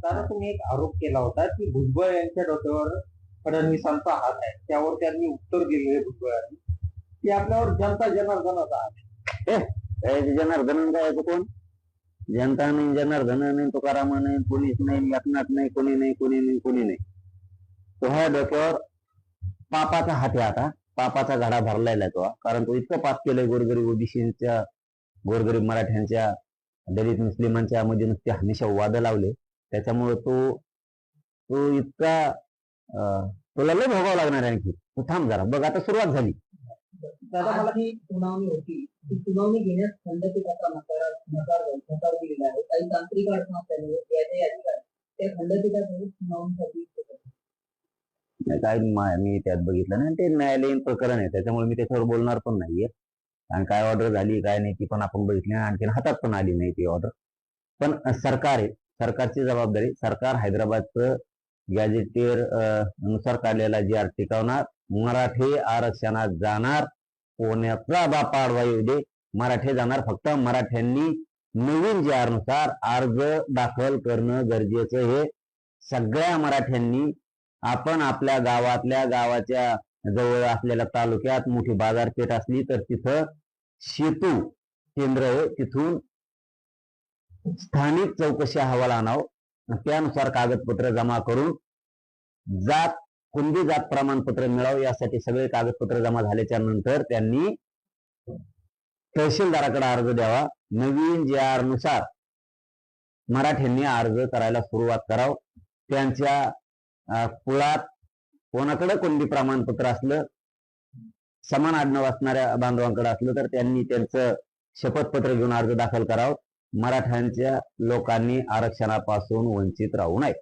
दादा तुम्ही एक आरोप केला होता की भुजबळ यांच्या डोक्यावर फडणवीसांचा हात आहे, त्यावर त्यांनी उत्तर दिले भुजबळांनी की आपल्यावर जनता जनार्दनाचा हात आहे. जनार्दन काय कोण? जनता नाही, जनार्दन नाही, तुकाराम नाही, कोणीच नाही, एकनाथ नाही, कोणी नाही, कोणी नाही, कोणी नाही. तो ह्या डोक्यावर पापाचा हात आहे. आता पापाचा घडा भरलेला तो, कारण तो इतकं पाप केलंय गोरगरीब ओबीसीच्या, गोरगरीब मराठ्यांच्या, दलित मुस्लिमांच्या मध्ये नुसते हमेशा वाद लावले. त्याच्यामुळे तो इतका तुला लय भोगावं लागणार आहे. आणखी तू थांब जरा बघ, आता सुरुवात झाली. दादा मला ही सुनावणी होती, ती सुनावणी घेण्यास खंडपीठाचा नकार दिलेला आहे. काही तांत्रिक अडचण असल्यामुळे त्या खंडपीठाकडे सुनावणीसाठी काय मी त्यात बघितलं नाही. ते न्यायालयीन प्रकरण आहे, त्याच्यामुळे मी त्याच्यावर बोलणार पण नाहीये. आणि काय ऑर्डर झाली काय नाही ती पण आपण बघितली, आणखीन हातात पण आली नाही ती ऑर्डर. पण सरकार आहे, सरकारची जबाबदारी. सरकार हैदराबादचं गॅजेटियर नुसार काढलेला जी आर टिकवणार. मराठे आरक्षणात जाणार, पुण्याचा बाप आडवा येऊ दे, मराठे जाणार. फक्त मराठ्यांनी नवीन जी आर नुसार अर्ज दाखल करणं गरजेचं. हे सगळ्या मराठ्यांनी आपण आपल्या गावाच्या जवळ असलेल्या तालुक्यात मोठी बाजारपेठ असली तर तिथं सेतू केंद्र आहे, तिथून स्थानिक चौकशी अहवाल आणावं. त्यानुसार कागदपत्र जमा करून कुणबी जात प्रमाणपत्र मिळावं, यासाठी सगळे कागदपत्र जमा झाल्याच्या नंतर त्यांनी तहसीलदाराकडे अर्ज द्यावा. नवीन जी आर नुसार मराठ्यांनी अर्ज करायला सुरुवात करावं. त्यांच्या कुळात कोणाकडे कोणती प्रमाणपत्र असलं, समान आडनाव असणाऱ्या बांधवांकडे असलं तर त्यांनी त्यांचं शपथपत्र घेऊन अर्ज दाखल करावं. मराठ्यांच्या लोकांनी आरक्षणापासून वंचित राहू नये.